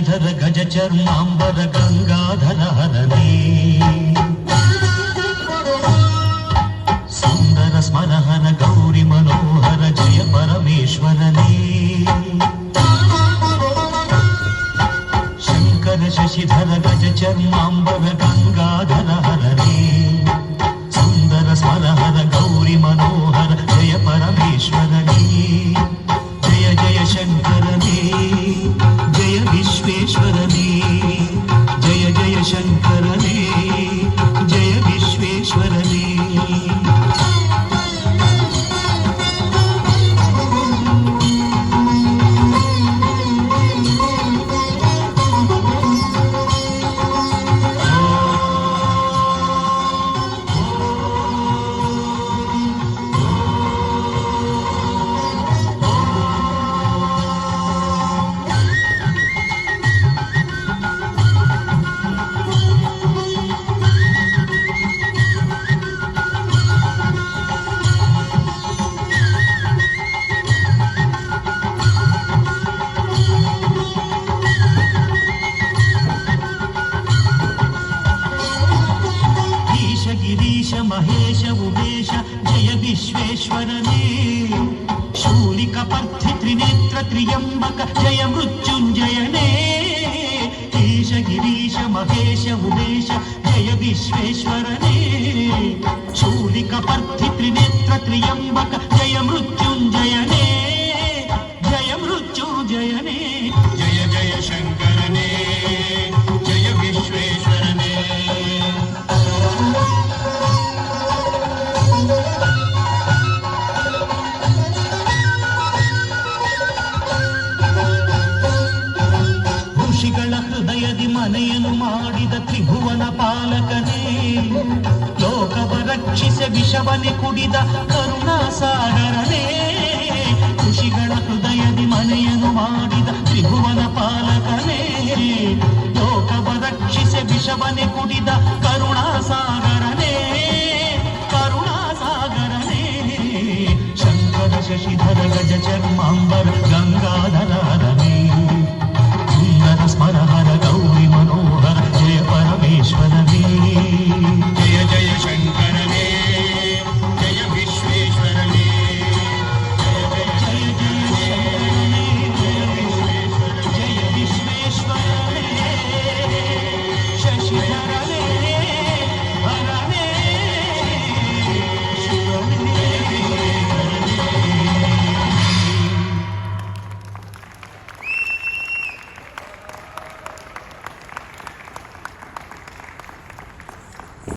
ಶಶಿಧರ ಗಜ ಚರ್ಮಾಂಬರ ಗಂಗಾಧರ ಹರನೇ ಸುಂದರ ಸ್ಮರಹರ ಗೌರಿ ಮನೋಹರ ಜಯ ಪರಮೇಶ್ವರನೇ ಶಂಕರ ಶಶಿಧರ ಗಜ ಚರ್ಮಾಂಬರ ಗಂಗಾಧರ ಹರನೇ ಸುಂದರ ಸ್ಮರಹರ ಗೌರಿ ಮನೋಹರ ಜಯ ಪರಮೇಶ್ವರನೇ ಜಯ ಜಯ ಶಂಕರನೇ ಜಯ ವಿಶ್ವೇಶ್ವರನೇ ಜಯ ಜಯ ಶಂಕರನೇ ಜಯ ವಿಶ್ವೇಶ್ವರನೇ ಗಿರೀಶ ಮಹೇಶ ಉಮೇಶ ಜಯ ವಿಶ್ವೇಶ್ವರನೇ ಶೂಲಿಕ ಪರ್ಥಿ ತ್ರಿನೇತ್ರ ತ್ರಿಯಂಬಕ ಜಯ ಮೃತ್ಯುಂಜಯನೇ ಈಶ ಗಿರೀಶ ಮಹೇಶ ಉಮೇಶ ಜಯ ವಿಶ್ವೇಶ್ವರನೇ ಶೂಲಿಕ ಪರ್ಥಿ ತ್ರಿನೇತ್ರ ತ್ರಿಯಂಬಕ ಜಯ ಮೃತ್ಯುಂಜಯನೇ ಜಯ ಮೃತ್ಯುಂಜಯನೇ ಜಯ ಜಯ ಶಂಕರನೇ ಜಯ ವಿಶ್ವೇಶ್ವರನೇ ಋಷಿಗಳ ಹೃದಯದಿ ಮನೆಯನ್ನು ಮಾಡಿದ ತ್ರಿಭುವನ ಪಾಲಕನೇ ಲೋಕವ ರಕ್ಷಿಸ ವಿಷವನೆ ಕುಡಿದ ಕರುಣಾಸಾಗರನೇ ಋಷಿಗಳ ಹೃದಯದಿ ಮನೆಯನ್ನು ಮಾಡಿದ ತ್ರಿಭುವನ ಪಾಲಕನೇ ಲೋಕವ ರಕ್ಷಿಸ ವಿಷವನೆ ಕುಡಿದ ಕರುಣಾಸಾಗರನೇ ಕರುಣಾಸಾಗರನೇ ಶಂಕರ ಶಶಿಧರ ಗಜ ಚರ್ಮಾಂಬರ ಗಂಗಾಧರ